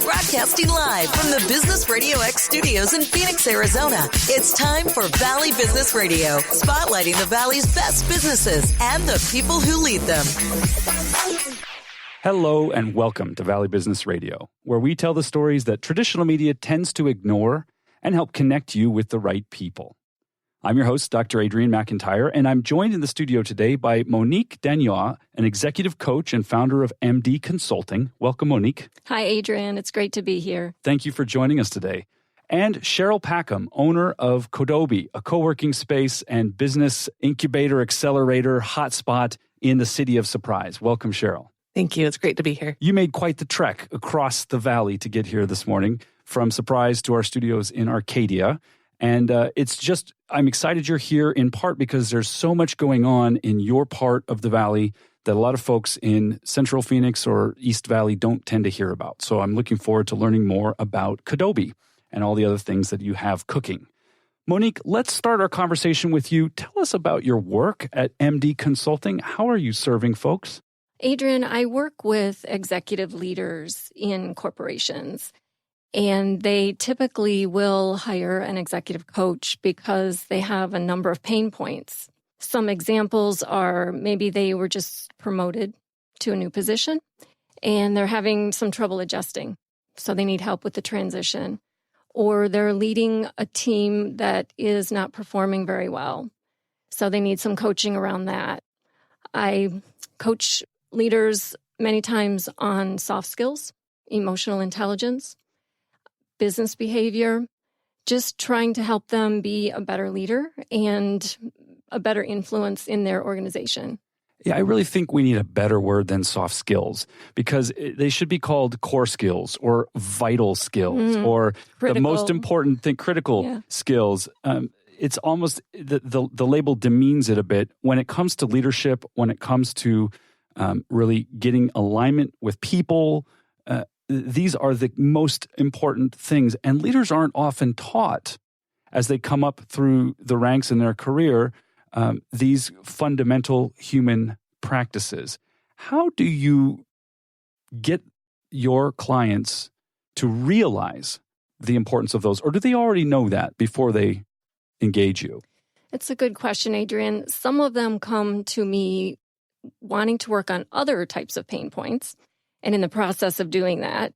Broadcasting live from the Business Radio X studios in Phoenix, Arizona. It's time for Valley Business Radio, spotlighting the Valley's best businesses and the people who lead them. Hello and welcome to Valley Business Radio, where we tell the stories that traditional media tends to ignore and help connect you with the right people. I'm your host, Dr. Adrian McIntyre, and I'm joined in the studio today by Monique Daigneault, an executive coach and founder of MD Consulting. Welcome, Monique. Hi, Adrian. It's great to be here. Thank you for joining us today. And Cheryl Packham, owner of Codobe, a co-working space and business incubator accelerator hotspot in the city of Surprise. Welcome, Cheryl. Thank you. It's great to be here. You made quite the trek across the valley to get here this morning, from Surprise to our studios in Arcadia. And I'm excited you're here in part because there's so much going on in your part of the valley that a lot of folks in Central Phoenix or East Valley don't tend to hear about. So I'm looking forward to learning more about Codobe and all the other things that you have cooking. Monique, let's start our conversation with you. Tell us about your work at MD Consulting. How are you serving folks? Adrian, I work with executive leaders in corporations. And they typically will hire an executive coach because they have a number of pain points. Some examples are maybe they were just promoted to a new position and they're having some trouble adjusting. So they need help with the transition. Or they're leading a team that is not performing very well. So they need some coaching around that. I coach leaders many times on soft skills, emotional intelligence, business behavior, just trying to help them be a better leader and a better influence in their organization. Yeah, I really think we need a better word than soft skills because they should be called core skills or vital skills or critical. The most important thing, critical skills. It's almost the label demeans it a bit when it comes to leadership, when it comes to really getting alignment with people. These are the most important things, and leaders aren't often taught as they come up through the ranks in their career, these fundamental human practices. How do you get your clients to realize the importance of those, or do they already know that before they engage you? It's a good question, Adrian. Some of them come to me wanting to work on other types of pain points. And in the process of doing that,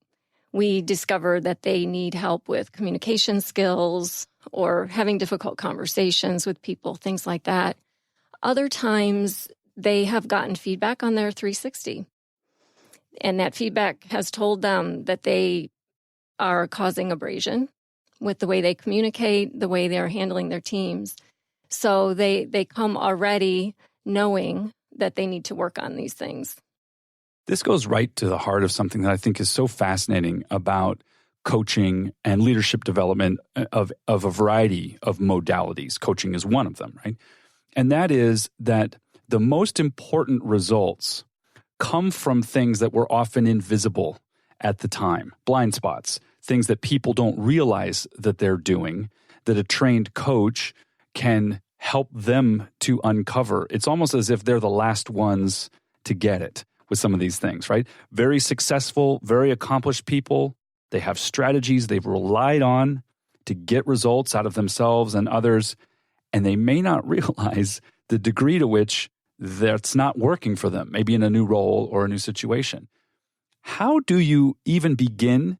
we discovered that they need help with communication skills or having difficult conversations with people, things like that. Other times, they have gotten feedback on their 360. And that feedback has told them that they are causing abrasion with the way they communicate, the way they're handling their teams. So they come already knowing that they need to work on these things. This goes right to the heart of something that I think is so fascinating about coaching and leadership development of a variety of modalities. Coaching is one of them, right? And that is that the most important results come from things that were often invisible at the time, blind spots, things that people don't realize that they're doing, that a trained coach can help them to uncover. It's almost as if they're the last ones to get it with some of these things, right? Very successful, very accomplished people. They have strategies they've relied on to get results out of themselves and others, and they may not realize the degree to which that's not working for them, maybe in a new role or a new situation. How do you even begin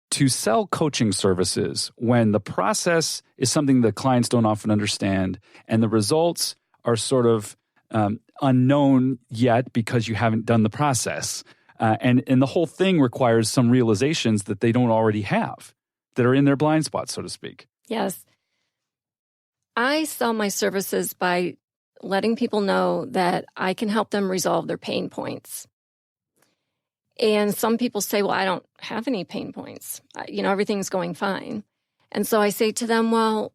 to sell coaching services when the process is something that clients don't often understand and the results are sort of unknown yet because you haven't done the process. And the whole thing requires some realizations that they don't already have, that are in their blind spots, so to speak. Yes. I sell my services by letting people know that I can help them resolve their pain points. And some people say, well, I don't have any pain points. Everything's going fine. And so I say to them, well,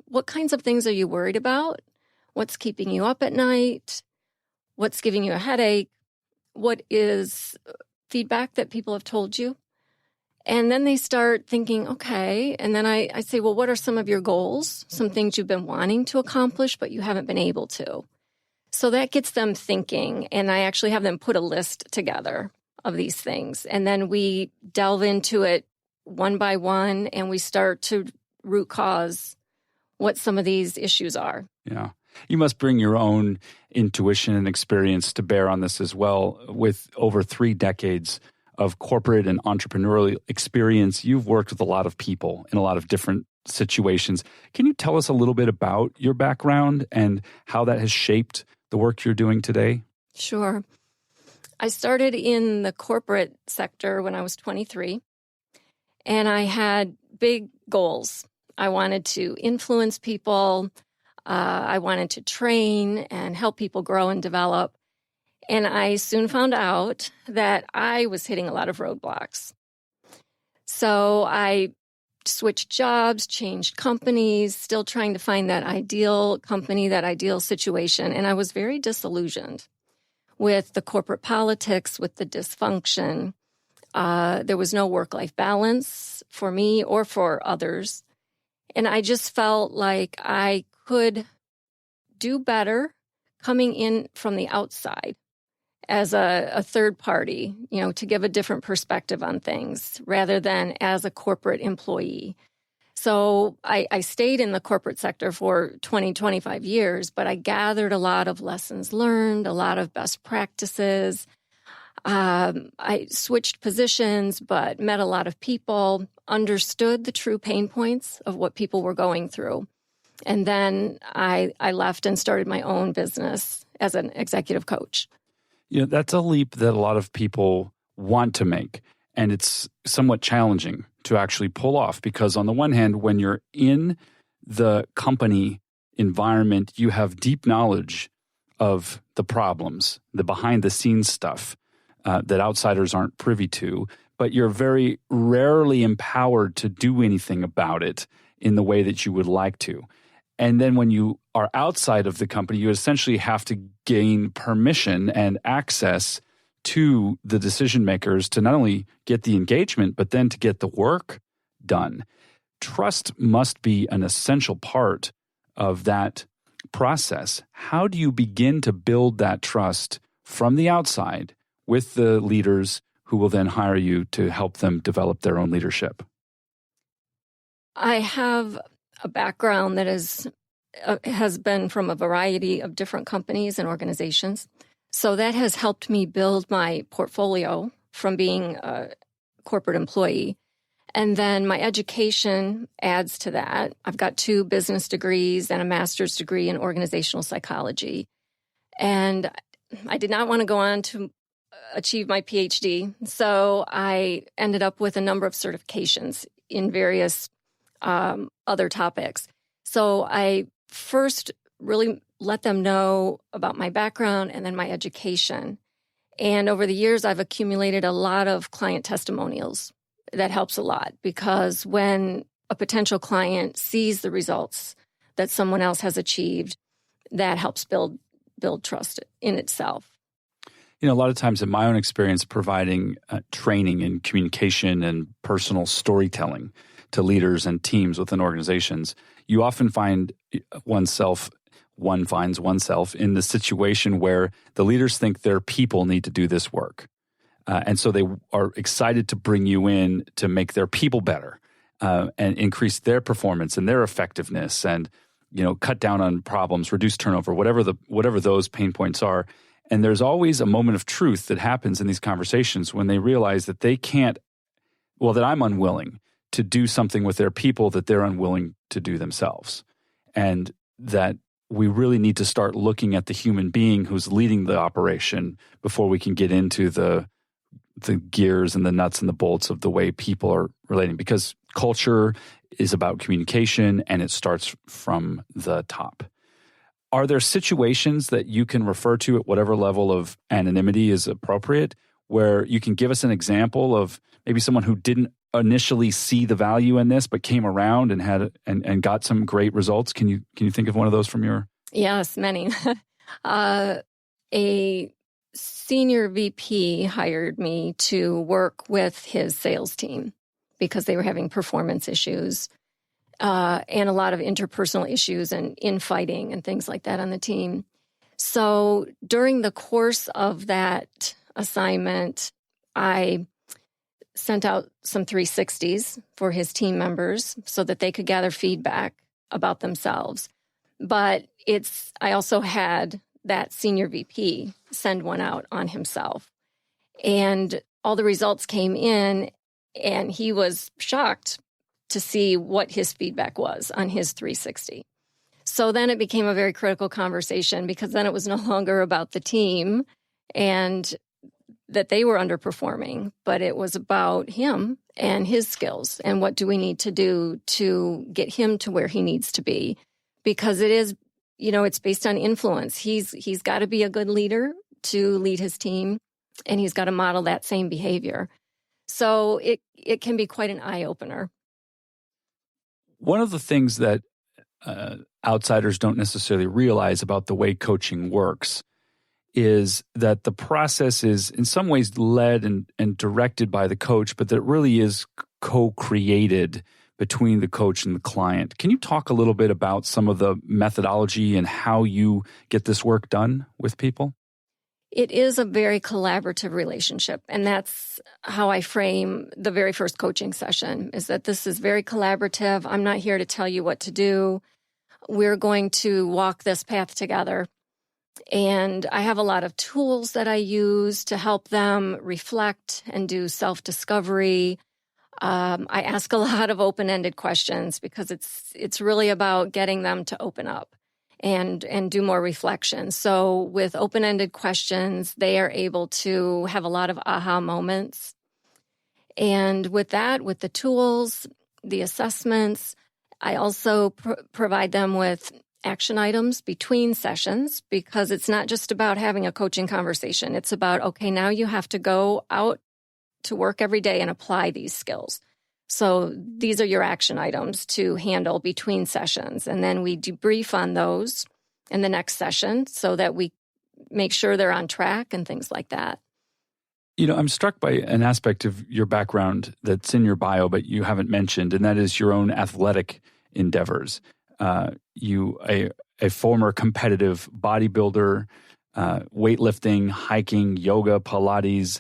what kinds of things are you worried about? What's keeping you up at night? What's giving you a headache? What is feedback that people have told you? And then they start thinking, okay. And then I say, well, what are some of your goals? Some things you've been wanting to accomplish, but you haven't been able to. So that gets them thinking. And I actually have them put a list together of these things. And then we delve into it one by one, and we start to root cause what some of these issues are. Yeah. You must bring your own intuition and experience to bear on this as well. With over 3 decades of corporate and entrepreneurial experience, you've worked with a lot of people in a lot of different situations. Can you tell us a little bit about your background and how that has shaped the work you're doing today? Sure. I started in the corporate sector when I was 23, and I had big goals. I wanted to influence people. I wanted to train and help people grow and develop. And I soon found out that I was hitting a lot of roadblocks. So I switched jobs, changed companies, still trying to find that ideal company, that ideal situation. And I was very disillusioned with the corporate politics, with the dysfunction. There was no work-life balance for me or for others. And I just felt like I could do better coming in from the outside as a third party, to give a different perspective on things rather than as a corporate employee. So I stayed in the corporate sector for 20, 25 years, but I gathered a lot of lessons learned, a lot of best practices. I switched positions, but met a lot of people, understood the true pain points of what people were going through. And then I left and started my own business as an executive coach. That's a leap that a lot of people want to make. And it's somewhat challenging to actually pull off because on the one hand, when you're in the company environment, you have deep knowledge of the problems, the behind the scenes stuff that outsiders aren't privy to, but you're very rarely empowered to do anything about it in the way that you would like to. And then when you are outside of the company, you essentially have to gain permission and access to the decision makers to not only get the engagement, but then to get the work done. Trust must be an essential part of that process. How do you begin to build that trust from the outside with the leaders who will then hire you to help them develop their own leadership? I have a background that has been from a variety of different companies and organizations. So that has helped me build my portfolio from being a corporate employee. And then my education adds to that. I've got 2 business degrees and a master's degree in organizational psychology. And I did not want to go on to achieve my PhD. So I ended up with a number of certifications in various other topics. So I first really let them know about my background and then my education. And over the years, I've accumulated a lot of client testimonials. That helps a lot because when a potential client sees the results that someone else has achieved, that helps build trust in itself. A lot of times in my own experience providing training in communication and personal storytelling to leaders and teams within organizations, you often find one finds oneself in the situation where the leaders think their people need to do this work. And so they are excited to bring you in to make their people better and increase their performance and their effectiveness and, cut down on problems, reduce turnover, whatever those pain points are. And there's always a moment of truth that happens in these conversations when they realize that that I'm unwilling to do something with their people that they're unwilling to do themselves. And that we really need to start looking at the human being who's leading the operation before we can get into the gears and the nuts and the bolts of the way people are relating. Because culture is about communication and it starts from the top. Are there situations that you can refer to at whatever level of anonymity is appropriate where you can give us an example of maybe someone who didn't initially see the value in this but came around and had and got some great results? Can you think of one of those from your? Yes, many. A senior VP hired me to work with his sales team because they were having performance issues and a lot of interpersonal issues and infighting and things like that on the team. So during the course of that assignment, I sent out some 360s for his team members so that they could gather feedback about themselves. But I also had that senior VP send one out on himself. And all the results came in, and he was shocked to see what his feedback was on his 360. So then it became a very critical conversation, because then it was no longer about the team and that they were underperforming, but it was about him and his skills and what do we need to do to get him to where he needs to be. Because it is, it's based on influence. He's got to be a good leader to lead his team, and he's got to model that same behavior. So it can be quite an eye-opener. One of the things that outsiders don't necessarily realize about the way coaching works is that the process is in some ways led and directed by the coach, but that it really is co-created between the coach and the client. Can you talk a little bit about some of the methodology and how you get this work done with people? It is a very collaborative relationship, and that's how I frame the very first coaching session, is that this is very collaborative. I'm not here to tell you what to do. We're going to walk this path together. And I have a lot of tools that I use to help them reflect and do self-discovery. I ask a lot of open-ended questions, because it's really about getting them to open up and do more reflection. So with open-ended questions, they are able to have a lot of aha moments. And with that, with the tools, the assessments, I also provide them with action items between sessions, because it's not just about having a coaching conversation. It's about, okay, now you have to go out to work every day and apply these skills. So these are your action items to handle between sessions. And then we debrief on those in the next session so that we make sure they're on track and things like that. I'm struck by an aspect of your background that's in your bio, but you haven't mentioned, and that is your own athletic endeavors. You, a former competitive bodybuilder, weightlifting, hiking, yoga, Pilates,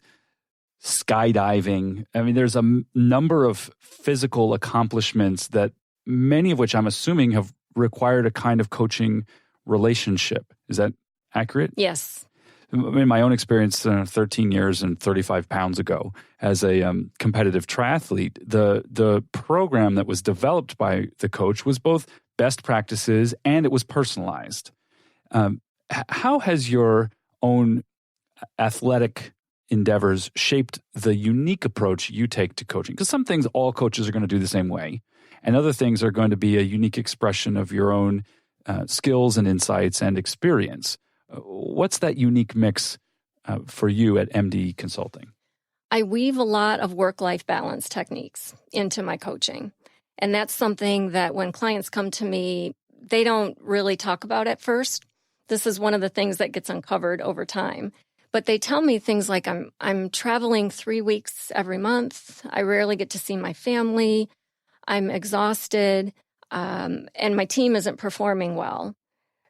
skydiving. I mean, there's a number of physical accomplishments that many of which I'm assuming have required a kind of coaching relationship. Is that accurate? Yes. In my own experience, 13 years and 35 pounds ago, as a competitive triathlete, the program that was developed by the coach was both best practices and it was personalized. How has your own athletic endeavors shaped the unique approach you take to coaching? Because some things all coaches are going to do the same way, and other things are going to be a unique expression of your own skills and insights and experience. What's that unique mix for you at MD Consulting? I weave a lot of work-life balance techniques into my coaching. And that's something that when clients come to me, they don't really talk about at first. This is one of the things that gets uncovered over time. But they tell me things like, I'm traveling 3 weeks every month. I rarely get to see my family. I'm exhausted. And my team isn't performing well.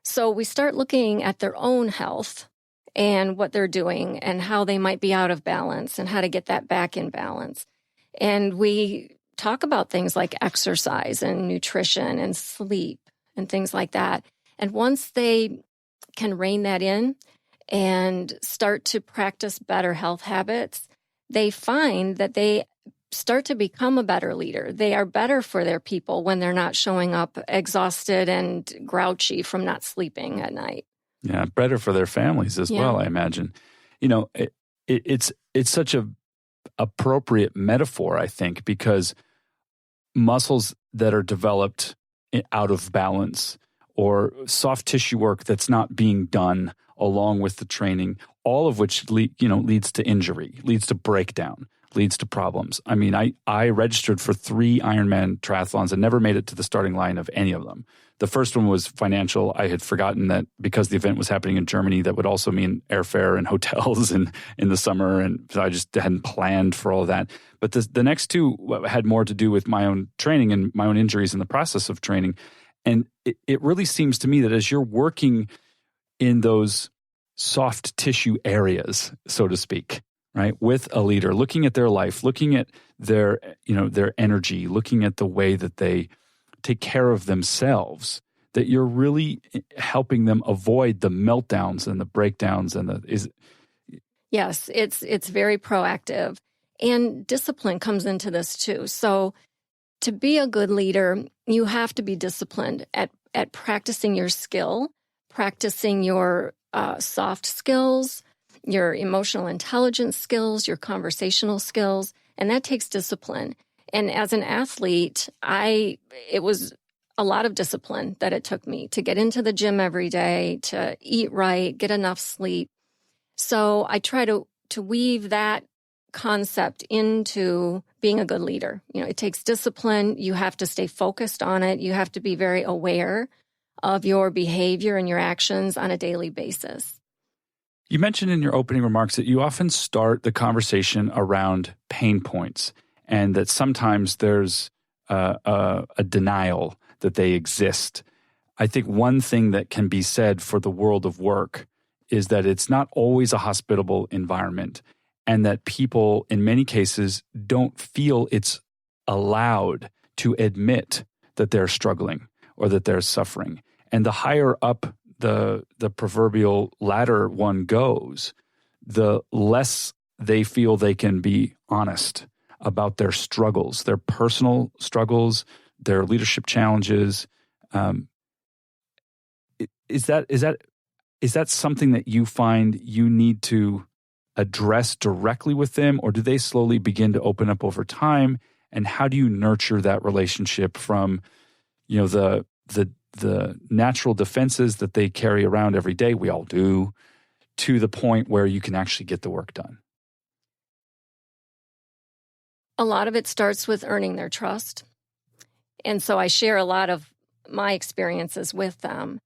So we start looking at their own health and what they're doing and how they might be out of balance and how to get that back in balance. And we talk about things like exercise and nutrition and sleep and things like that. And once they can rein that in and start to practice better health habits, they find that they start to become a better leader. They are better for their people when they're not showing up exhausted and grouchy from not sleeping at night. Yeah, better for their families as well, I imagine. It's such a appropriate metaphor, I think, because muscles that are developed out of balance or soft tissue work that's not being done along with the training, all of which leads to injury, leads to breakdown, leads to problems. I mean, I registered for 3 Ironman triathlons and never made it to the starting line of any of them. The first one was financial. I had forgotten that because the event was happening in Germany, that would also mean airfare and hotels in the summer. And so I just hadn't planned for all of that. But the next 2 had more to do with my own training and my own injuries in the process of training. And it really seems to me that as you're working in those soft tissue areas, so to speak, right, with a leader, looking at their life, looking at their energy, looking at the way that they take care of themselves, that you're really helping them avoid the meltdowns and the breakdowns Yes, it's very proactive. And discipline comes into this too. So to be a good leader, you have to be disciplined at practicing your skill, practicing your soft skills, your emotional intelligence skills, your conversational skills, and that takes discipline. And as an athlete, it was a lot of discipline that it took me to get into the gym every day, to eat right, get enough sleep. So I try to weave that concept into being a good leader. It takes discipline. You have to stay focused on it. You have to be very aware of your behavior and your actions on a daily basis. You mentioned in your opening remarks that you often start the conversation around pain points and that sometimes there's a denial that they exist. I think one thing that can be said for the world of work is that it's not always a hospitable environment and that people, in many cases, don't feel it's allowed to admit that they're struggling or that they're suffering. And the higher up the proverbial ladder one goes, the less they feel they can be honest about their struggles, their personal struggles, their leadership challenges. Is that something that you find you need to address directly with them, or do they slowly begin to open up over time? And how do you nurture that relationship from, the natural defenses that they carry around every day, we all do, to the point where you can actually get the work done? A lot of it starts with earning their trust. And so I share a lot of my experiences with them.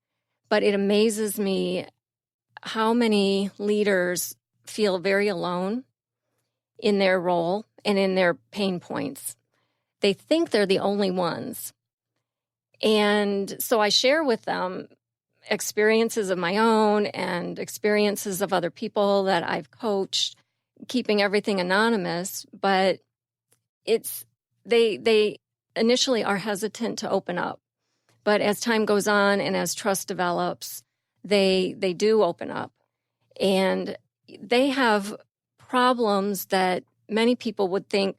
But it amazes me how many leaders feel very alone in their role and in their pain points. They think they're the only ones. And so I share with them experiences of my own and experiences of other people that I've coached, keeping everything anonymous. But they initially are hesitant to open up. But as time goes on and as trust develops, they do open up. And they have problems that many people would think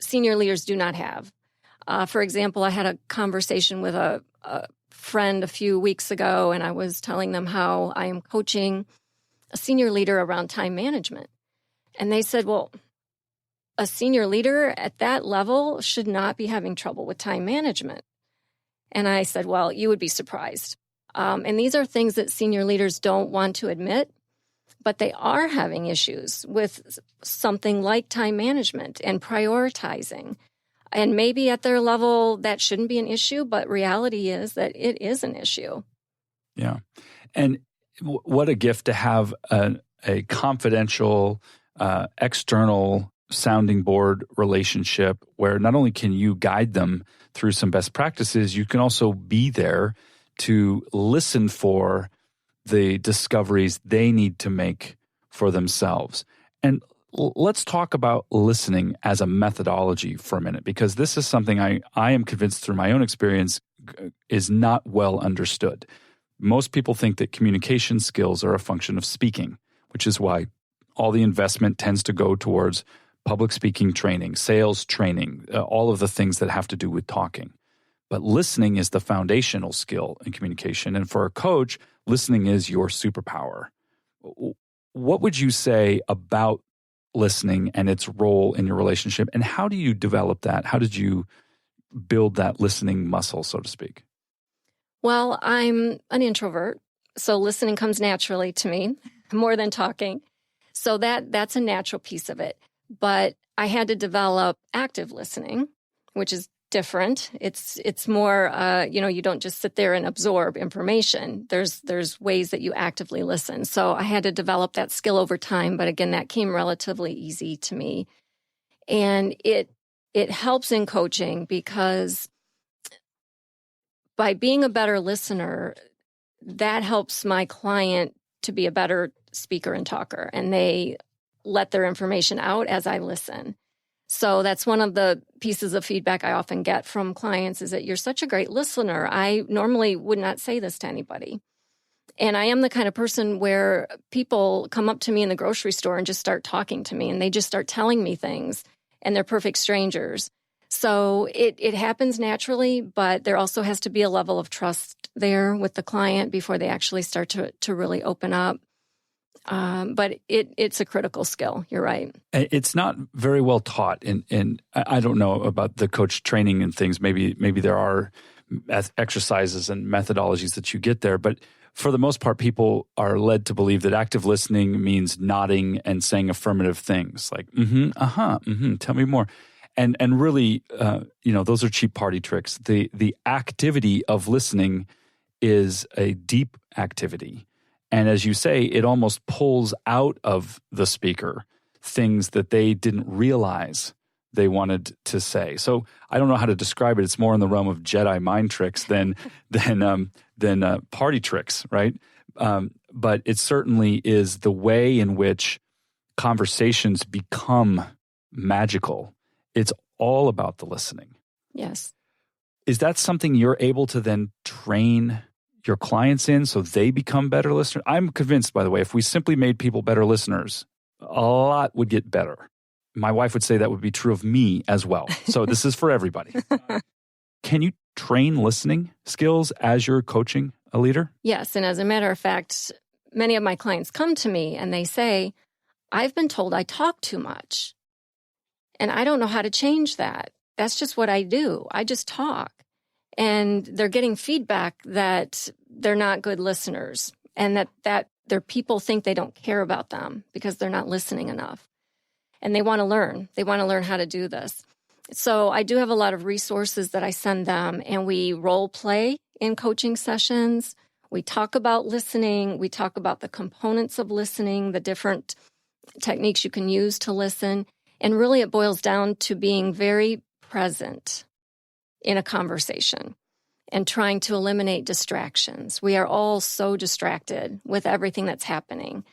senior leaders do not have. For example, I had a conversation with a friend a few weeks ago, and I was telling them how I am coaching a senior leader around time management. And they said, well, a senior leader at that level should not be having trouble with time management. And I said, well, you would be surprised. And these are things that senior leaders don't want to admit, but they are having issues with something like time management and prioritizing. And maybe at their level, that shouldn't be an issue, but reality is that it is an issue. Yeah. And what a gift to have a confidential, external sounding board relationship where not only can you guide them through some best practices, you can also be there to listen for the discoveries they need to make for themselves. And let's talk about listening as a methodology for a minute, because this is something I am convinced through my own experience is not well understood. Most people think that communication skills are a function of speaking, which is why all the investment tends to go towards public speaking training, sales training, all of the things that have to do with talking. But listening is the foundational skill in communication. And for a coach, listening is your superpower. What would you say about listening and its role in your relationship? And how do you develop that? How did you build that listening muscle, so to speak? Well, I'm an introvert, so listening comes naturally to me more than talking. So that's a natural piece of it. But I had to develop active listening, which is different. It's more, you don't just sit there and absorb information. There's ways that you actively listen. So I had to develop that skill over time. But again, that came relatively easy to me. And it helps in coaching because by being a better listener, that helps my client to be a better speaker and talker. And they let their information out as I listen. So that's one of the pieces of feedback I often get from clients is that you're such a great listener. I normally would not say this to anybody. And I am the kind of person where people come up to me in the grocery store and just start talking to me, and they just start telling me things, and they're perfect strangers. So it happens naturally, but there also has to be a level of trust there with the client before they actually start to really open up. But it's a critical skill. You're right. It's not very well taught. And I don't know about the coach training and things. Maybe there are exercises and methodologies that you get there. But for the most part, people are led to believe that active listening means nodding and saying affirmative things like, tell me more. And really, those are cheap party tricks. The activity of listening is a deep activity. And as you say, it almost pulls out of the speaker things that they didn't realize they wanted to say. So I don't know how to describe it. It's more in the realm of Jedi mind tricks than party tricks, right? But it certainly is the way in which conversations become magical. It's all about the listening. Yes. Is that something you're able to then train your clients in so they become better listeners? I'm convinced, by the way, if we simply made people better listeners, a lot would get better. My wife would say that would be true of me as well. So this is for everybody. Can you train listening skills as you're coaching a leader? Yes. And as a matter of fact, many of my clients come to me and they say, I've been told I talk too much. And I don't know how to change that. That's just what I do. I just talk. And they're getting feedback that they're not good listeners and that their people think they don't care about them because they're not listening enough. And they want to learn. They want to learn how to do this. So I do have a lot of resources that I send them, and we role play in coaching sessions. We talk about listening. We talk about the components of listening, the different techniques you can use to listen. And really it boils down to being very present in a conversation and trying to eliminate distractions. We are all so distracted with everything that's happening.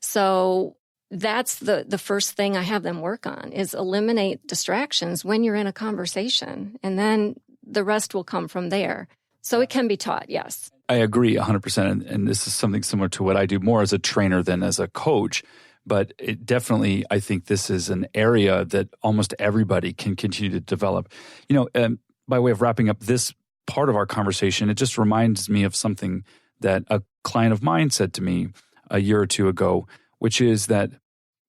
So that's the first thing I have them work on is eliminate distractions when you're in a conversation. And then the rest will come from there. So it can be taught, yes. I agree 100%. And this is something similar to what I do more as a trainer than as a coach. But it definitely, I think this is an area that almost everybody can continue to develop. By way of wrapping up this part of our conversation, it just reminds me of something that a client of mine said to me a year or two ago, which is that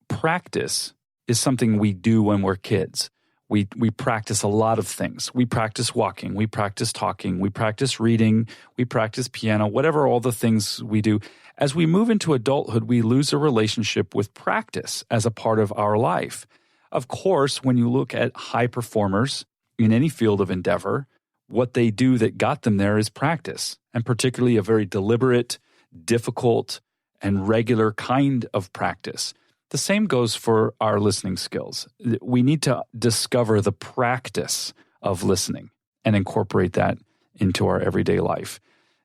practice is something we do when we're kids. We practice a lot of things. We practice walking. We practice talking. We practice reading. We practice piano, whatever all the things we do. As we move into adulthood, we lose a relationship with practice as a part of our life. Of course, when you look at high performers in any field of endeavor, what they do that got them there is practice, and particularly a very deliberate, difficult, and regular kind of practice. The same goes for our listening skills. We need to discover the practice of listening and incorporate that into our everyday life.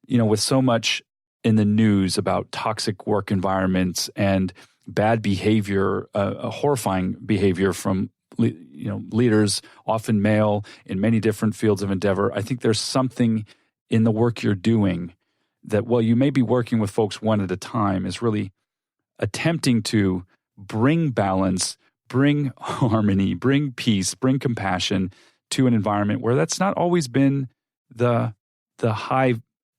With so much in the news about toxic work environments and bad behavior, horrifying behavior from leaders, often male, in many different fields of endeavor, I think there's something in the work you're doing that, while you may be working with folks one at a time, is really attempting to bring balance, bring harmony, bring peace, bring compassion to an environment where that's not always been the high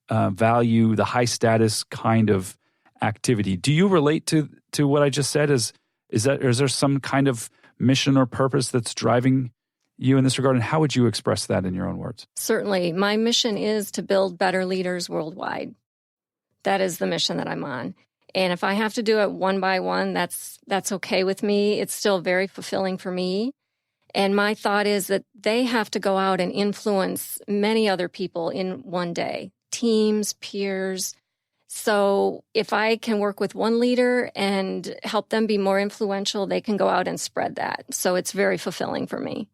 value, the high status kind of activity. Do you relate to what I just said? Is there some kind of mission or purpose that's driving you in this regard? And how would you express that in your own words? Certainly. My mission is to build better leaders worldwide. That is the mission that I'm on. And if I have to do it one by one, that's okay with me. It's still very fulfilling for me. And my thought is that they have to go out and influence many other people in one day, teams, peers. So if I can work with one leader and help them be more influential, they can go out and spread that. So it's very fulfilling for me.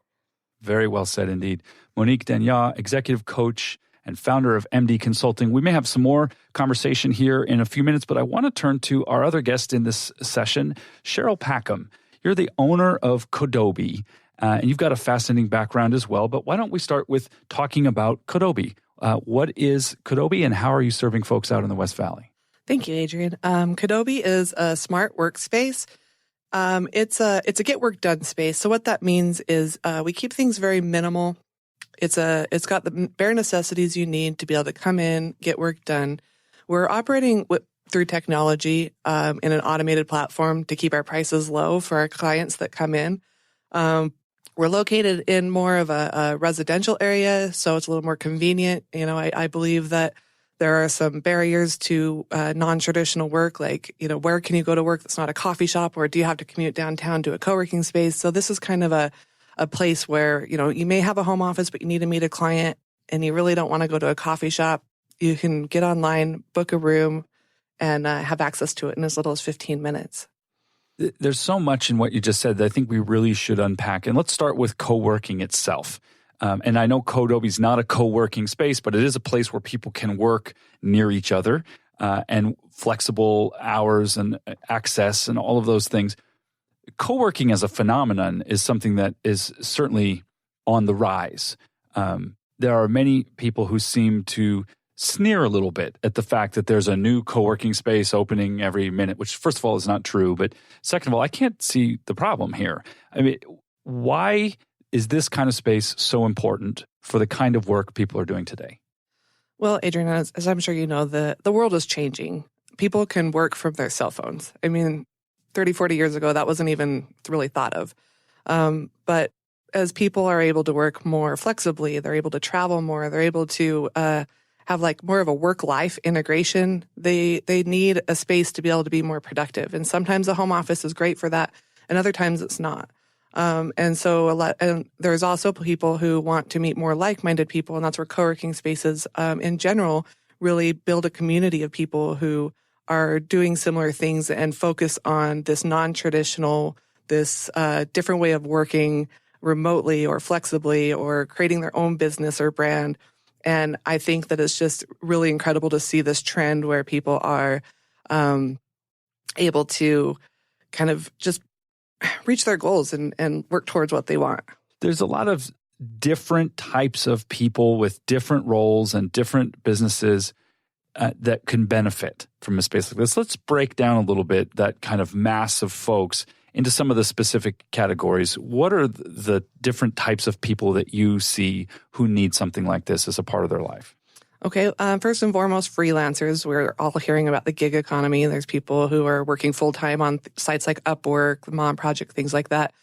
Very well said indeed. Monique Daigneault, executive coach and founder of MD Consulting. We may have some more conversation here in a few minutes, but I want to turn to our other guest in this session, Cheryl Packham. You're the owner of Codobe, and you've got a fascinating background as well. But why don't we start with talking about Codobe? What is Codobe, and how are you serving folks out in the West Valley? Thank you, Adrian. Codobe is a smart workspace. It's a get work done space. So what that means is we keep things very minimal. It's got the bare necessities you need to be able to come in, get work done. We're operating through technology in an automated platform to keep our prices low for our clients that come in. We're located in more of a residential area, so it's a little more convenient. I believe that there are some barriers to non-traditional work, like, where can you go to work that's not a coffee shop, or do you have to commute downtown to a co-working space? So this is kind of a place where, you may have a home office, but you need to meet a client and you really don't want to go to a coffee shop. You can get online, book a room, and have access to it in as little as 15 minutes. There's so much in what you just said that I think we really should unpack. And let's start with co-working itself. And I know Codobe is not a co-working space, but it is a place where people can work near each other and flexible hours and access and all of those things. Co-working as a phenomenon is something that is certainly on the rise. There are many people who seem to sneer a little bit at the fact that there's a new co-working space opening every minute, which first of all is not true. But second of all, I can't see the problem here. I mean, why is this kind of space so important for the kind of work people are doing today? Well, Adrian, as I'm sure you know, the world is changing. People can work from their cell phones. I mean, 30, 40 years ago, that wasn't even really thought of. But as people are able to work more flexibly, they're able to travel more, they're able to have like more of a work-life integration, they need a space to be able to be more productive. And sometimes a home office is great for that, and other times it's not. And there's also people who want to meet more like-minded people, and that's where co-working spaces in general really build a community of people who are doing similar things and focus on this non-traditional, this different way of working remotely or flexibly or creating their own business or brand. And I think that it's just really incredible to see this trend where people are able to kind of just reach their goals and work towards what they want. There's a lot of different types of people with different roles and different businesses that can benefit from a space like this. Let's break down a little bit that kind of mass of folks into some of the specific categories. What are the different types of people that you see who need something like this as a part of their life? Okay, first and foremost, freelancers. We're all hearing about the gig economy. There's people who are working full-time on sites like Upwork, Mom Project, things like that.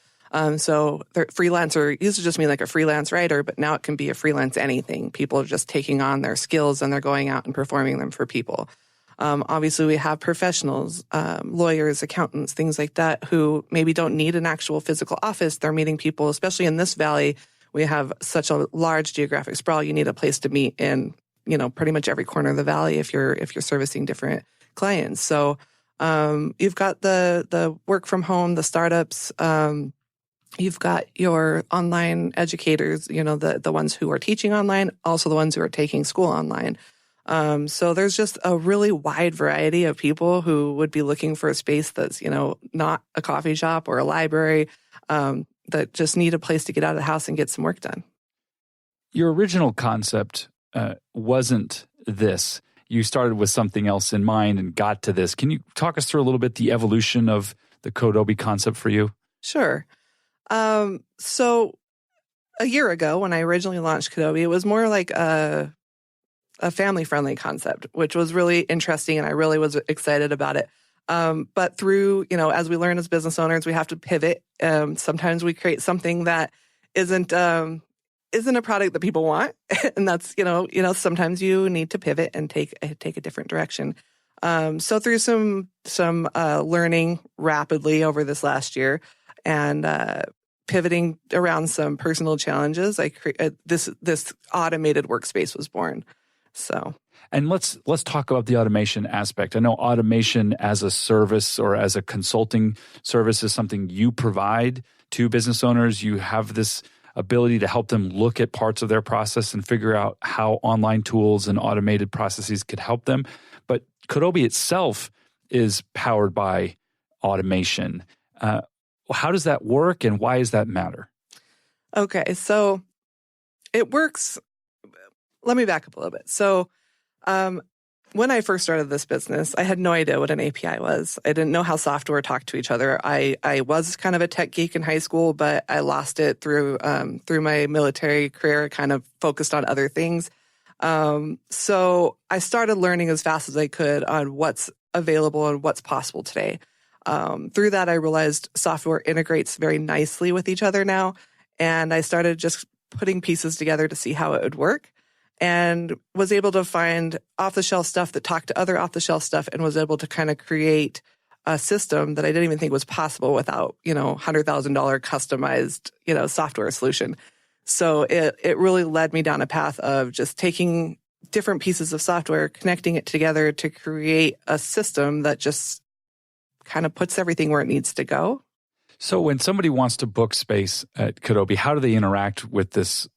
So freelancer used to just mean like a freelance writer, but now it can be a freelance anything. People are just taking on their skills and they're going out and performing them for people. Obviously, we have professionals, lawyers, accountants, things like that, who maybe don't need an actual physical office. They're meeting people, especially in this valley. We have such a large geographic sprawl. You need a place to meet in, pretty much every corner of the valley if you're servicing different clients. So you've got the work from home, the startups. You've got your online educators, the ones who are teaching online, also the ones who are taking school online. So there's just a really wide variety of people who would be looking for a space that's, not a coffee shop or a library, that just need a place to get out of the house and get some work done. Your original concept wasn't this. You started with something else in mind and got to this. Can you talk us through a little bit the evolution of the Codobe concept for you? Sure. So a year ago when I originally launched Codobe, it was more like a family-friendly concept, which was really interesting, and I really was excited about it. But through, as we learn as business owners, we have to pivot. Sometimes we create something that isn't a product that people want, and that's sometimes you need to pivot and take a different direction. So through some learning rapidly over this last year, and pivoting around some personal challenges, this automated workspace was born. So, and let's talk about the automation aspect. I know automation as a service or as a consulting service is something you provide to business owners. You have this ability to help them look at parts of their process and figure out how online tools and automated processes could help them. But Codobe itself is powered by automation. How does that work, and why does that matter? Okay, so it works. Let me back up a little bit. So when I first started this business, I had no idea what an API was. I didn't know how software talked to each other. I was kind of a tech geek in high school, but I lost it through my military career. I kind of focused on other things. So I started learning as fast as I could on what's available and what's possible today. Through that, I realized software integrates very nicely with each other now. And I started just putting pieces together to see how it would work, and was able to find off-the-shelf stuff that talked to other off-the-shelf stuff, and was able to kind of create a system that I didn't even think was possible without, $100,000 customized, software solution. So it really led me down a path of just taking different pieces of software, connecting it together to create a system that just kind of puts everything where it needs to go. So when somebody wants to book space at Codobe, how do they interact with this,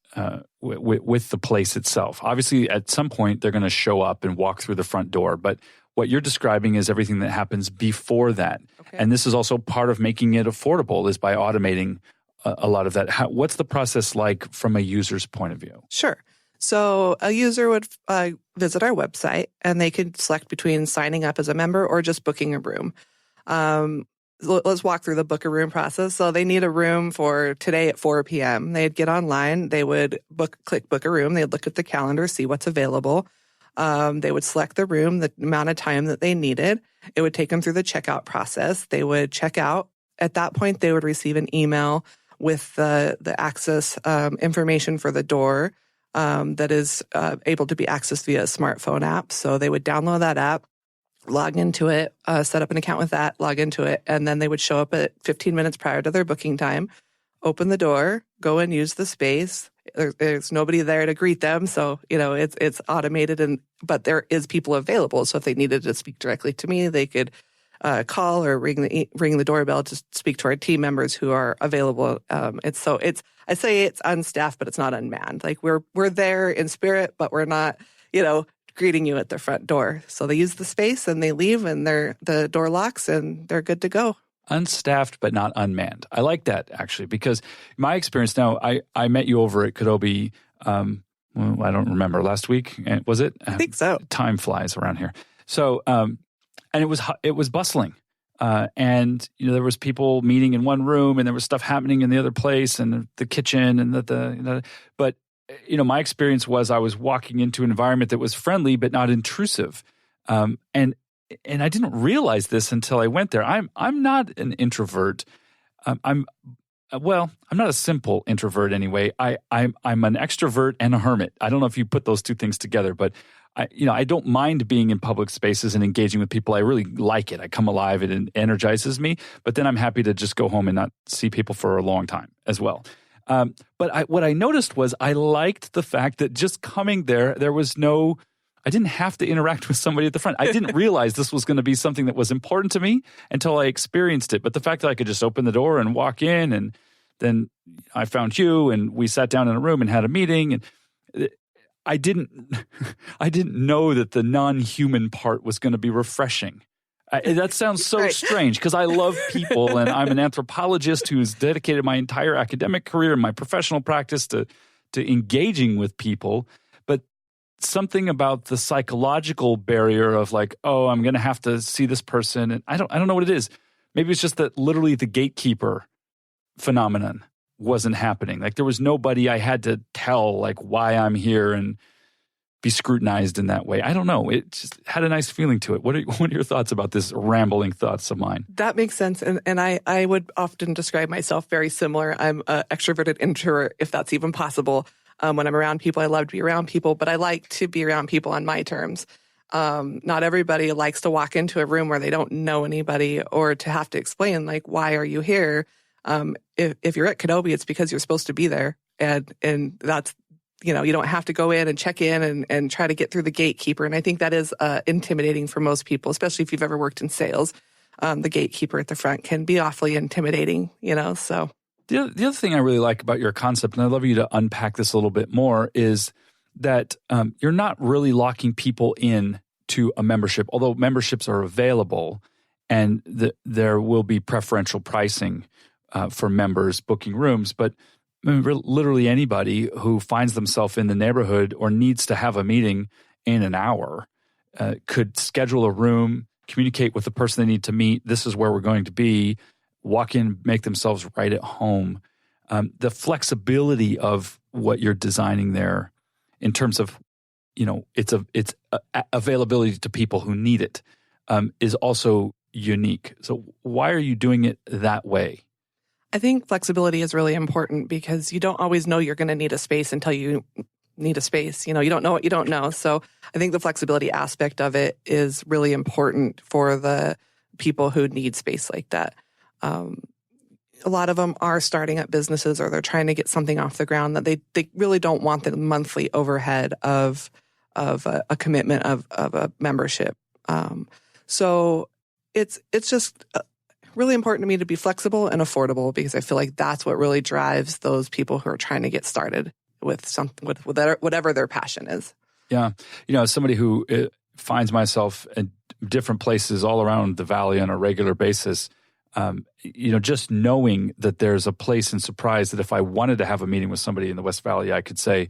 with the place itself? Obviously, at some point, they're going to show up and walk through the front door. But what you're describing is everything that happens before that. Okay. And this is also part of making it affordable, is by automating a lot of that. What's the process like from a user's point of view? Sure. So a user would visit our website, and they could select between signing up as a member or just booking a room. Let's walk through the book a room process. So they need a room for today at 4 p.m. They'd get online. They would click book a room. They'd look at the calendar, see what's available. They would select the room, the amount of time that they needed. It would take them through the checkout process. They would check out. At that point, they would receive an email with the access information for the door that is able to be accessed via a smartphone app. So they would download that app, log into it, set up an account with that, log into it, and then they would show up at 15 minutes prior to their booking time, open the door, go and use the space. There's nobody there to greet them, so it's automated, but there is people available. So if they needed to speak directly to me, they could call or ring the doorbell to speak to our team members who are available. I say it's unstaffed, but it's not unmanned. Like we're there in spirit, but we're not, greeting you at the front door. So they use the space and they leave, and the door locks and they're good to go. Unstaffed, but not unmanned. I like that, actually, because my experience now, I met you over at Codobe, I don't remember, last week, was it? I think so. Time flies around here. So, and it was bustling. And there was people meeting in one room, and there was stuff happening in the other place, and the kitchen, and but my experience was I was walking into an environment that was friendly but not intrusive, and I didn't realize this until I went there. I'm not an introvert. I'm not a simple introvert anyway. I'm an extrovert and a hermit. I don't know if you put those two things together, but I don't mind being in public spaces and engaging with people. I really like it. I come alive. It energizes me. But then I'm happy to just go home and not see people for a long time as well. But what I noticed was I liked the fact that just coming there was I didn't have to interact with somebody at the front. I didn't realize this was going to be something that was important to me until I experienced it. But the fact that I could just open the door and walk in, and then I found you, and we sat down in a room and had a meeting, and I didn't know that the non-human part was going to be refreshing. That sounds so right. Strange, because I love people, and I'm an anthropologist who's dedicated my entire academic career and my professional practice to engaging with people. But something about the psychological barrier of like, oh, I'm going to have to see this person, and I don't know what it is. Maybe it's just that literally the gatekeeper phenomenon wasn't happening. Like there was nobody I had to tell like why I'm here and be scrutinized in that way. I don't know. It just had a nice feeling to it. What are your thoughts about this rambling thoughts of mine? That makes sense. And I would often describe myself very similar. I'm an extroverted introvert, if that's even possible. When I'm around people, I love to be around people, but I like to be around people on my terms. Not everybody likes to walk into a room where they don't know anybody, or to have to explain, like, why are you here? If you're at Codobe, it's because you're supposed to be there. And that's, you don't have to go in and check in and try to get through the gatekeeper. And I think that is intimidating for most people, especially if you've ever worked in sales. The gatekeeper at the front can be awfully intimidating, so. The other thing I really like about your concept, and I'd love you to unpack this a little bit more, is that you're not really locking people in to a membership, although memberships are available and there will be preferential pricing for members booking rooms. But literally anybody who finds themselves in the neighborhood or needs to have a meeting in an hour could schedule a room, communicate with the person they need to meet. This is where we're going to be. Walk in, make themselves right at home. The flexibility of what you're designing there in terms of, it's availability to people who need it is also unique. So why are you doing it that way? I think flexibility is really important because you don't always know you're going to need a space until you need a space. You don't know what you don't know. So I think the flexibility aspect of it is really important for the people who need space like that. A lot of them are starting up businesses or they're trying to get something off the ground that they really don't want the monthly overhead of a commitment of a membership. So it's just really important to me to be flexible and affordable because I feel like that's what really drives those people who are trying to get started with whatever their passion is. Yeah. As somebody who finds myself in different places all around the Valley on a regular basis, just knowing that there's a place in Surprise that if I wanted to have a meeting with somebody in the West Valley, I could say,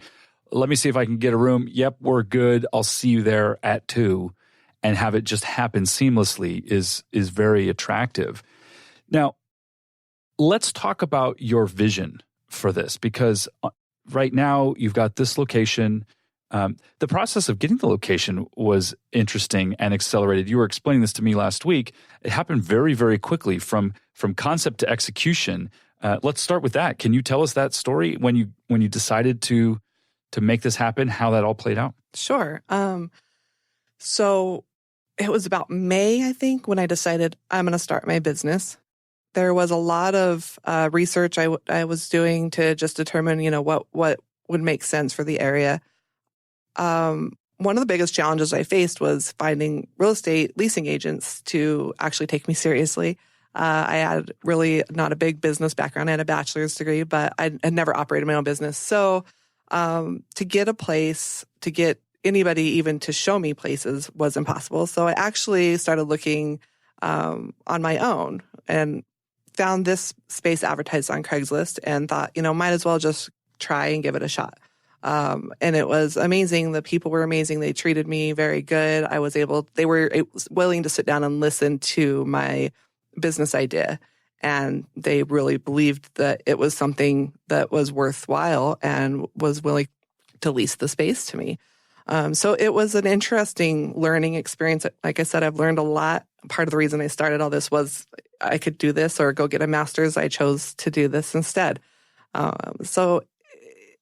let me see if I can get a room. Yep, we're good. I'll see you there at 2, and have it just happen seamlessly is very attractive. Now, let's talk about your vision for this, because right now you've got this location. The process of getting the location was interesting and accelerated. You were explaining this to me last week. It happened very, very quickly from concept to execution. Let's start with that. Can you tell us that story when you decided to make this happen, how that all played out? Sure. So it was about May, I think, when I decided I'm going to start my business. There was a lot of research I was doing to just determine, what would make sense for the area. One of the biggest challenges I faced was finding real estate leasing agents to actually take me seriously. I had really not a big business background. I had a bachelor's degree, but I had never operated my own business. So to get a place, to get anybody even to show me places was impossible. So I actually started looking on my own and found this space advertised on Craigslist and thought, might as well just try and give it a shot. And it was amazing. The people were amazing. They treated me very good. They were willing to sit down and listen to my business idea. And they really believed that it was something that was worthwhile and was willing to lease the space to me. So it was an interesting learning experience. Like I said, I've learned a lot. Part of the reason I started all this was I could do this or go get a master's. I chose to do this instead. So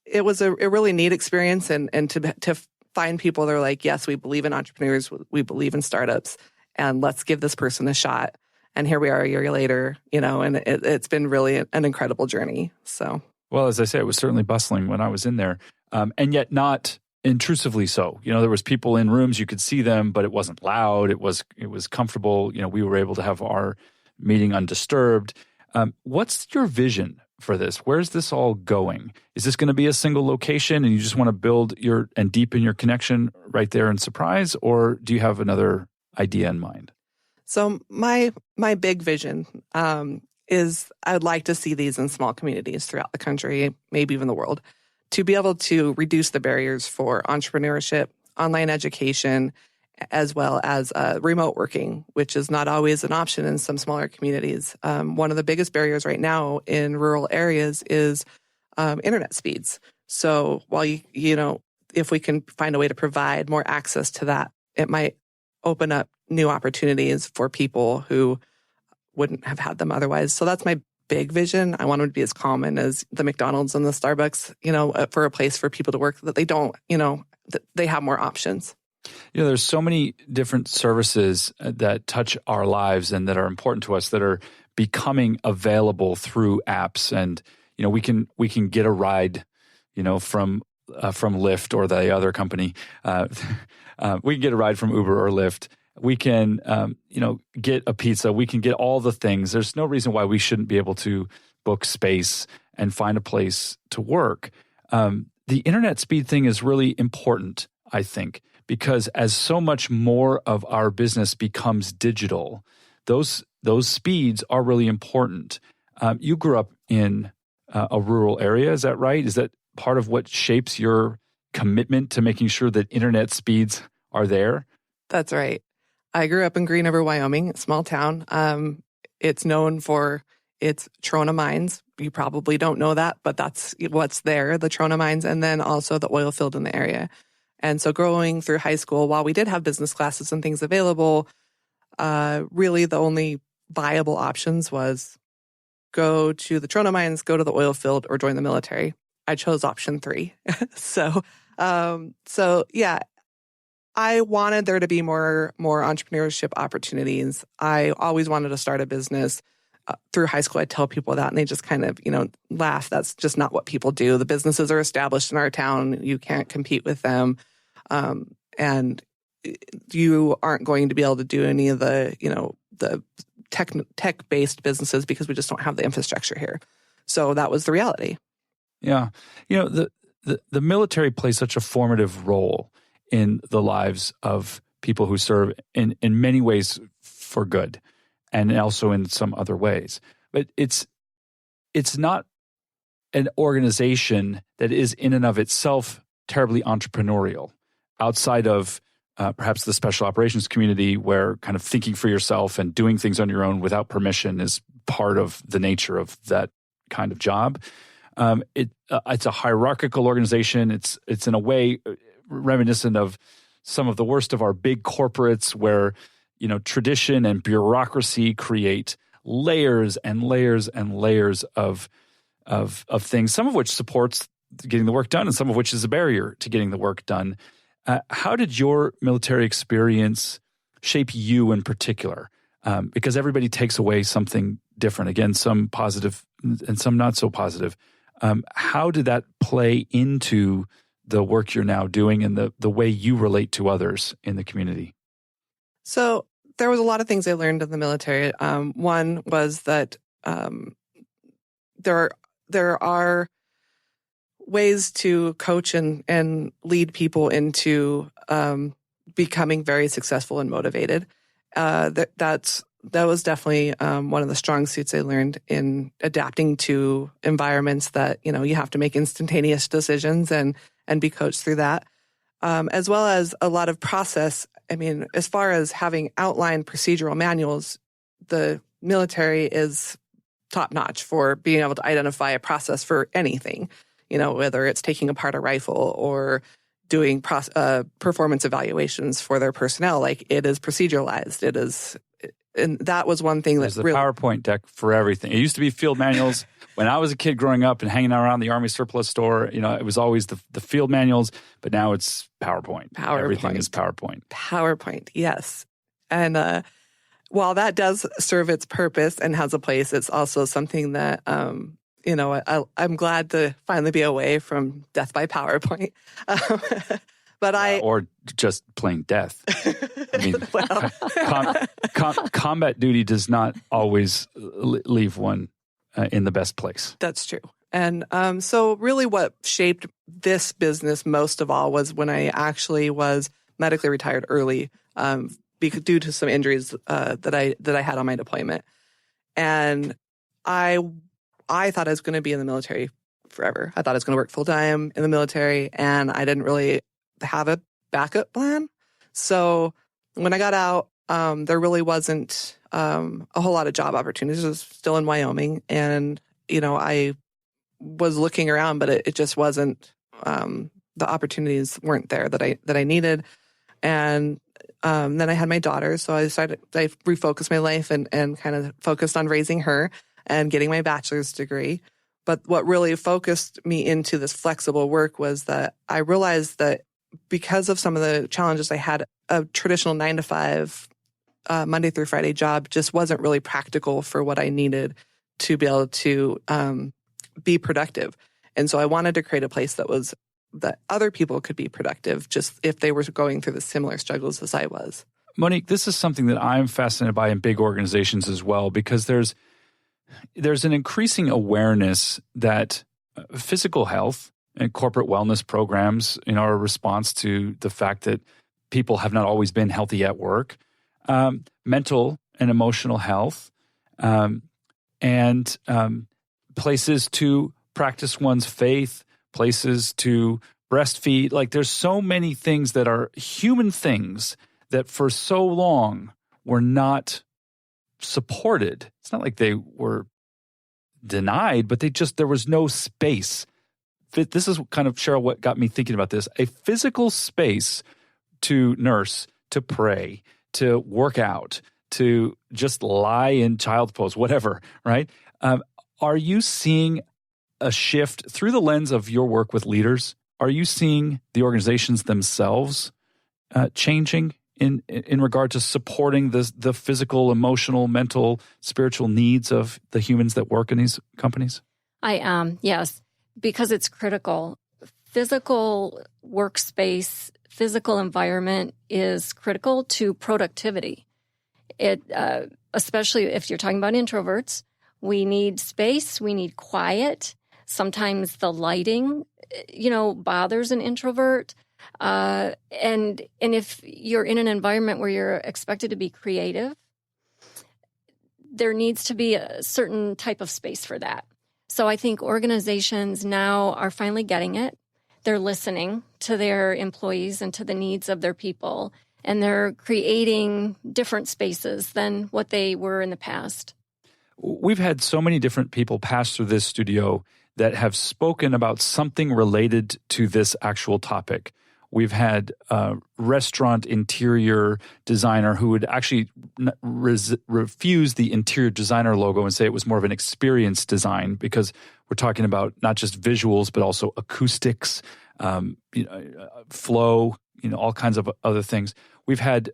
it was a really neat experience, and to find people that are like, yes, we believe in entrepreneurs, we believe in startups, and let's give this person a shot. And here we are a year later, and it's been really an incredible journey. So, well, as I say, it was certainly bustling when I was in there, and yet not intrusively so. There was people in rooms, you could see them, but it wasn't loud. It was comfortable. We were able to have our meeting undisturbed. What's your vision for this? Where's this all going? Is this going to be a single location and you just want to build and deepen your connection right there in Surprise, or do you have another idea in mind? So my big vision is I'd like to see these in small communities throughout the country, maybe even the world, to be able to reduce the barriers for entrepreneurship, online education, as well as remote working, which is not always an option in some smaller communities. One of the biggest barriers right now in rural areas is internet speeds. So while if we can find a way to provide more access to that, it might open up new opportunities for people who wouldn't have had them otherwise. So that's my big vision. I want them to be as common as the McDonald's and the Starbucks, for a place for people to work that they don't, that they have more options. There's so many different services that touch our lives and that are important to us that are becoming available through apps. And, we can get a ride, from Lyft or the other company. We can get a ride from Uber or Lyft. We can, get a pizza. We can get all the things. There's no reason why we shouldn't be able to book space and find a place to work. The internet speed thing is really important, I think, because as so much more of our business becomes digital, those speeds are really important. You grew up in a rural area, is that right? Is that part of what shapes your commitment to making sure that internet speeds are there? That's right. I grew up in Green River, Wyoming, a small town. It's known for its trona mines. You probably don't know that, but that's what's there, the trona mines, and then also the oil field in the area. And so growing through high school, while we did have business classes and things available, really the only viable options was go to the trona mines, go to the oil field, or join the military. I chose option 3. So yeah, I wanted there to be more entrepreneurship opportunities. I always wanted to start a business. Through high school, I'd tell people that, and they just kind of, laugh. That's just not what people do. The businesses are established in our town. You can't compete with them. And you aren't going to be able to do any of the, the tech-based businesses because we just don't have the infrastructure here. So that was the reality. Yeah. The military plays such a formative role in the lives of people who serve in many ways for good, and also in some other ways. But it's not an organization that is in and of itself terribly entrepreneurial, outside of perhaps the special operations community, where kind of thinking for yourself and doing things on your own without permission is part of the nature of that kind of job. It's a hierarchical organization. It's in a way reminiscent of some of the worst of our big corporates, where tradition and bureaucracy create layers and layers and layers of things, some of which supports getting the work done and some of which is a barrier to getting the work done. How did your military experience shape you in particular? Because everybody takes away something different. Again, some positive and some not so positive. How did that play into the work you're now doing and the way you relate to others in the community? So there was a lot of things I learned in the military. One was that there are ways to coach and lead people into becoming very successful and motivated. That was definitely one of the strong suits I learned in adapting to environments that you have to make instantaneous decisions and be coached through that, as well as a lot of process. I mean, as far as having outlined procedural manuals, the military is top notch for being able to identify a process for anything. Whether it's taking apart a rifle or doing performance evaluations for their personnel, like it is proceduralized. It is, and that was one thing There's the PowerPoint deck for everything. It used to be field manuals. When I was a kid growing up and hanging around the Army surplus store, it was always the field manuals, but now it's PowerPoint. Everything is PowerPoint. PowerPoint, yes. And while that does serve its purpose and has a place, it's also something that I'm glad to finally be away from death by PowerPoint. Or just plain death. I mean, combat duty does not always leave one in the best place. That's true. And so really what shaped this business most of all was when I actually was medically retired early due to some injuries that I had on my deployment. And I thought I was going to be in the military forever. I thought I was going to work full-time in the military, and I didn't really have a backup plan. So when I got out, there really wasn't a whole lot of job opportunities. I was still in Wyoming, and I was looking around, but it just wasn't. The opportunities weren't there that I needed, and then I had my daughter, so I refocused my life and kind of focused on raising her and getting my bachelor's degree. But what really focused me into this flexible work was that I realized that because of some of the challenges I had, a traditional 9-to-5 Monday through Friday job just wasn't really practical for what I needed to be able to be productive. And so I wanted to create a place that other people could be productive, just if they were going through the similar struggles as I was. Monique, this is something that I'm fascinated by in big organizations as well, because there's there's an increasing awareness that physical health and corporate wellness programs, are a response to the fact that people have not always been healthy at work, mental and emotional health, and places to practice one's faith, places to breastfeed. Like there's so many things that are human things that for so long were not supported. It's not like they were denied, but there was no space. This is kind of, Cheryl, what got me thinking about this. A physical space to nurse, to pray, to work out, to just lie in child's pose, whatever, right? Are you seeing a shift through the lens of your work with leaders? Are you seeing the organizations themselves changing in regard to supporting the physical, emotional, mental, spiritual needs of the humans that work in these companies? I am, yes, because it's critical. Physical workspace, physical environment is critical to productivity. It, especially if you're talking about introverts, we need space, we need quiet. Sometimes the lighting, bothers an introvert. And if you're in an environment where you're expected to be creative, there needs to be a certain type of space for that. So I think organizations now are finally getting it. They're listening to their employees and to the needs of their people, and they're creating different spaces than what they were in the past. We've had so many different people pass through this studio that have spoken about something related to this actual topic. We've had a restaurant interior designer who would actually refuse the interior designer logo and say it was more of an experience design, because we're talking about not just visuals, but also acoustics, flow, all kinds of other things. We've had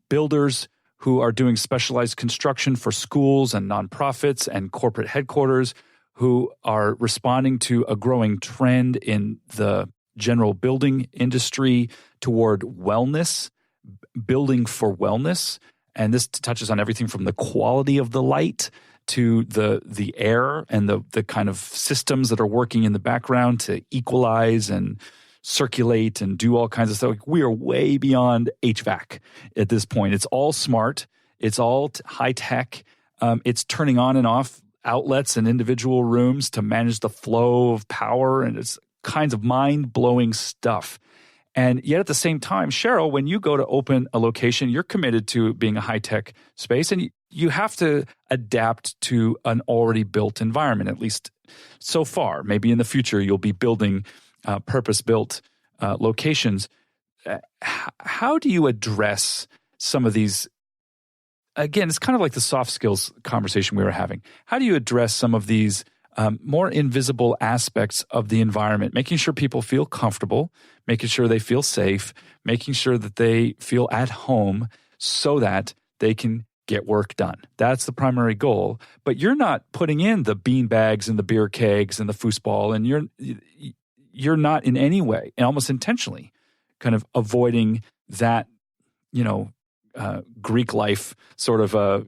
builders who are doing specialized construction for schools and nonprofits and corporate headquarters, who are responding to a growing trend in the general building industry toward wellness, building for wellness. And this touches on everything from the quality of the light to the air and the kind of systems that are working in the background to equalize and circulate and do all kinds of stuff. We are way beyond HVAC at this point. It's all smart. It's all high tech. It's turning on and off outlets in individual rooms to manage the flow of power, and it's kinds of mind-blowing stuff. And yet at the same time, Cheryl, when you go to open a location, you're committed to being a high-tech space, and you have to adapt to an already built environment, at least so far. Maybe in the future you'll be building purpose-built locations. How do you address some of these? Again, it's kind of like the soft skills conversation we were having. How do you address some of these more invisible aspects of the environment, making sure people feel comfortable, making sure they feel safe, making sure that they feel at home so that they can get work done? That's the primary goal. But you're not putting in the bean bags and the beer kegs and the foosball, and you're not in any way, and almost intentionally, kind of avoiding that, Greek life sort of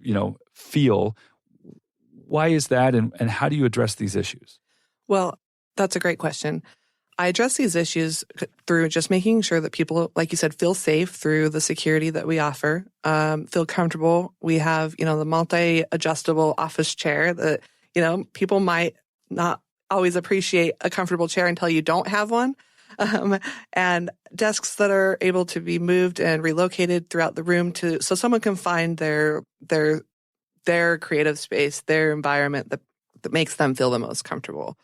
feel. Why is that, and how do you address these issues? Well, that's a great question. I address these issues through just making sure that people, like you said, feel safe through the security that we offer, feel comfortable. We have, the multi-adjustable office chair that, people might not always appreciate a comfortable chair until you don't have one. And desks that are able to be moved and relocated throughout the room so someone can find their creative space, their environment that makes them feel the most comfortable.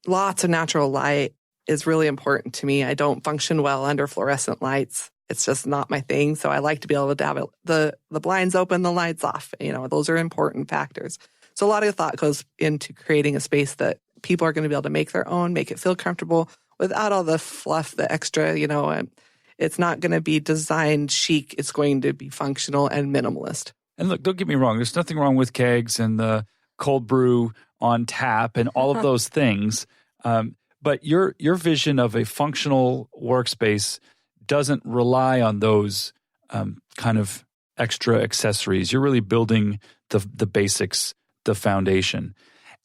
Lots of natural light is really important to me. I don't function well under fluorescent lights. It's just not my thing. So I like to be able to have the blinds open, the lights off. Those are important factors. So a lot of thought goes into creating a space that people are going to be able to make their own, make it feel comfortable without all the fluff, the extra, it's not going to be designed chic. It's going to be functional and minimalist. And look, don't get me wrong. There's nothing wrong with kegs and the cold brew on tap and all of those things. But your vision of a functional workspace doesn't rely on those kind of extra accessories. You're really building the basics the foundation.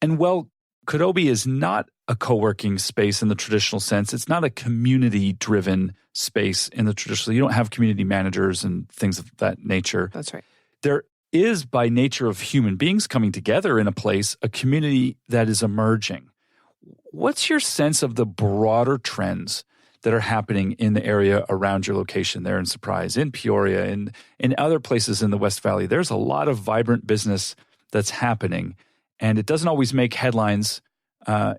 And well, Codobe is not a co-working space in the traditional sense. It's not a community-driven space in the traditional. You don't have community managers and things of that nature. That's right. There is, by nature of human beings coming together in a place, a community that is emerging. What's your sense of the broader trends that are happening in the area around your location there in Surprise, in Peoria, and in other places in the West Valley? There's a lot of vibrant business that's happening, and it doesn't always make headlines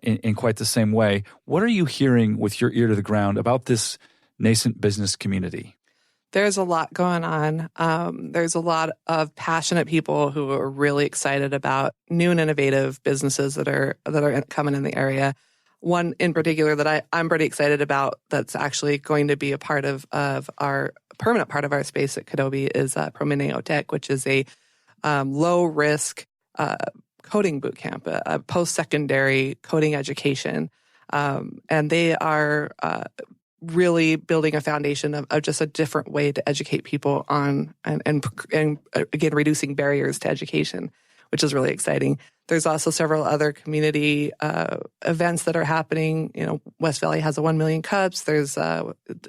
in quite the same way. What are you hearing with your ear to the ground about this nascent business community? There's a lot going on. There's a lot of passionate people who are really excited about new and innovative businesses that are coming in the area. One in particular that I'm pretty excited about that's actually going to be a part of our permanent part of our space at Codobe is Promeneo Tech, which is a low-risk coding bootcamp, a post-secondary coding education. And they are really building a foundation of just a different way to educate people on and again, reducing barriers to education, which is really exciting. There's also several other community events that are happening. You know, West Valley has a 1 million cups. There's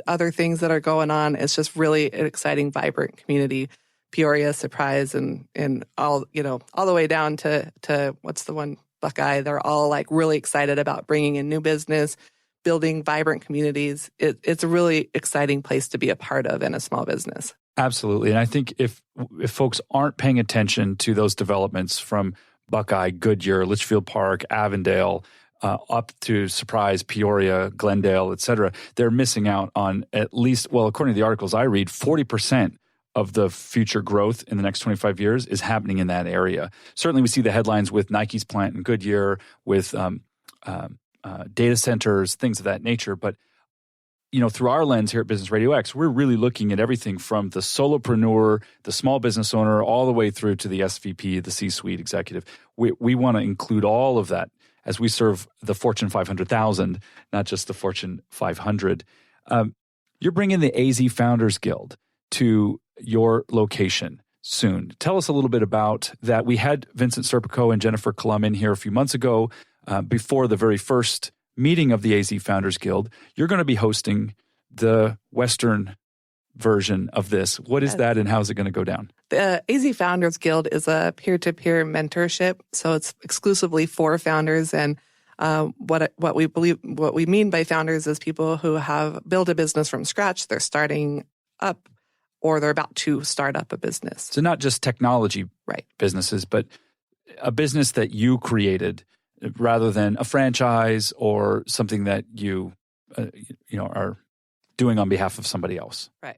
other things that are going on. It's just really an exciting, vibrant community. Peoria, Surprise, and all, you know, all the way down to what's the one, Buckeye. They're all like really excited about bringing in new business, building vibrant communities. It's a really exciting place to be a part of in a small business. Absolutely. And I think if folks aren't paying attention to those developments from Buckeye, Goodyear, Litchfield Park, Avondale, up to Surprise, Peoria, Glendale, et cetera, they're missing out on at least, well, according to the articles I read, 40% of the future growth in the next 25 years is happening in that area. Certainly we see the headlines with Nike's plant in Goodyear, with data centers, things of that nature. But, you know, through our lens here at Business Radio X, we're really looking at everything from the solopreneur, the small business owner, all the way through to the SVP, the C-suite executive. We want to include all of that as we serve the Fortune 500,000, not just the Fortune 500. You're bringing the AZ Founders Guild to your location soon. Tell us a little bit about that. We had Vincent Serpico and Jennifer Colum in here a few months ago before the very first meeting of the AZ Founders Guild. You're going to be hosting the Western version of this. What is that and how is it going to go down? The AZ Founders Guild is a peer-to-peer mentorship. So it's exclusively for founders. And what we mean by founders is people who have built a business from scratch. They're starting up or they're about to start up a business. So not just technology businesses, but a business that you created rather than a franchise or something that you are doing on behalf of somebody else. Right.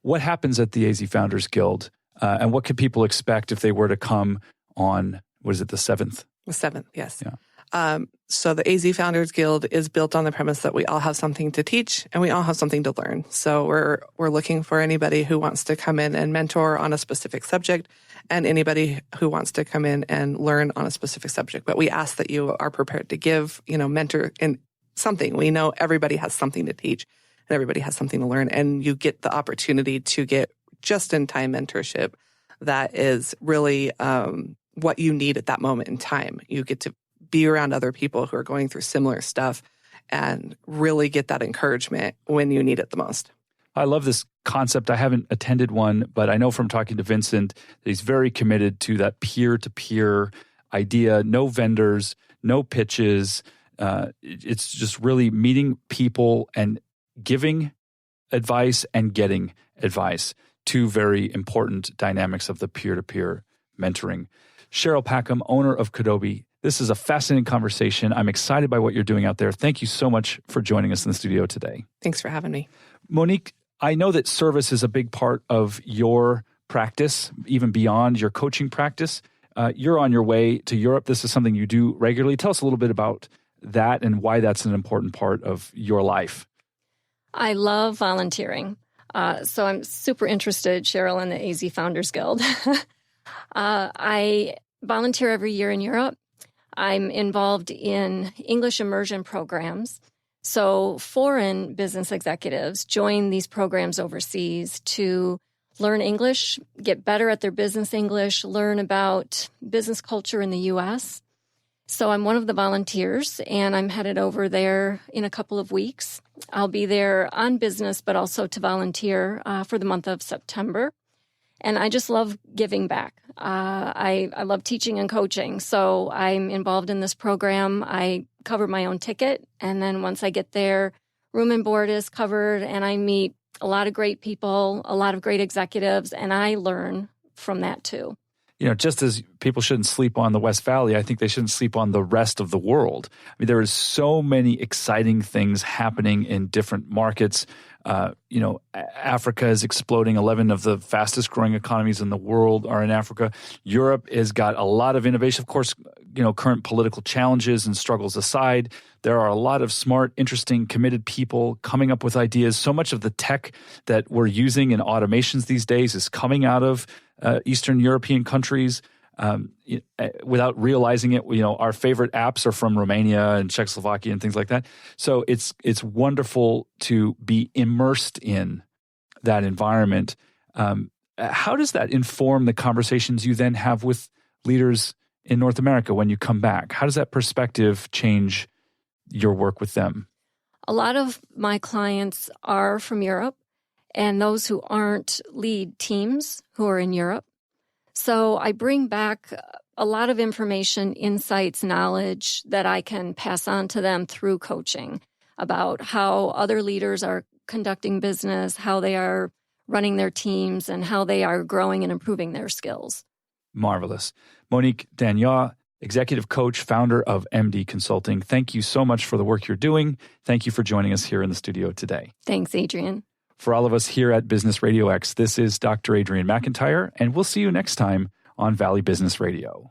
What happens at the AZ Founders Guild, and what can people expect if they were to come on, what is it, the 7th? The 7th, yes. Yeah. So the AZ Founders Guild is built on the premise that we all have something to teach and we all have something to learn. So we're looking for anybody who wants to come in and mentor on a specific subject and anybody who wants to come in and learn on a specific subject. But we ask that you are prepared to give, mentor in something. We know everybody has something to teach and everybody has something to learn, and you get the opportunity to get just-in-time mentorship that is really what you need at that moment in time. You get to be around other people who are going through similar stuff and really get that encouragement when you need it the most. I love this concept. I haven't attended one, but I know from talking to Vincent that he's very committed to that peer-to-peer idea. No vendors, no pitches. It's just really meeting people and giving advice and getting advice. Two very important dynamics of the peer-to-peer mentoring. Cheryl Packham, owner of Codobe. This is a fascinating conversation. I'm excited by what you're doing out there. Thank you so much for joining us in the studio today. Thanks for having me. Monique, I know that service is a big part of your practice, even beyond your coaching practice. You're on your way to Europe. This is something you do regularly. Tell us a little bit about that and why that's an important part of your life. I love volunteering. So I'm super interested, Cheryl, in the AZ Founders Guild. I volunteer every year in Europe. I'm involved in English immersion programs. So foreign business executives join these programs overseas to learn English, get better at their business English, learn about business culture in the U.S. So I'm one of the volunteers, and I'm headed over there in a couple of weeks. I'll be there on business, but also to volunteer for the month of September. And I just love giving back. I love teaching and coaching. So I'm involved in this program. I cover my own ticket. And then once I get there, room and board is covered, and I meet a lot of great people, a lot of great executives, and I learn from that too. Just as people shouldn't sleep on the West Valley, I think they shouldn't sleep on the rest of the world. I mean, there is so many exciting things happening in different markets. Africa is exploding. 11 of the fastest growing economies in the world are in Africa. Europe has got a lot of innovation. Of course, current political challenges and struggles aside, there are a lot of smart, interesting, committed people coming up with ideas. So much of the tech that we're using in automations these days is coming out of Eastern European countries. Without realizing it, our favorite apps are from Romania and Czechoslovakia and things like that. So it's wonderful to be immersed in that environment. How does that inform the conversations you then have with leaders in North America when you come back? How does that perspective change your work with them? A lot of my clients are from Europe, and those who aren't lead teams who are in Europe. So I bring back a lot of information, insights, knowledge that I can pass on to them through coaching about how other leaders are conducting business, how they are running their teams, and how they are growing and improving their skills. Marvelous. Monique Daigneault, executive coach, founder of MD Consulting. Thank you so much for the work you're doing. Thank you for joining us here in the studio today. Thanks, Adrian. For all of us here at Business Radio X, this is Dr. Adrian McIntyre, and we'll see you next time on Valley Business Radio.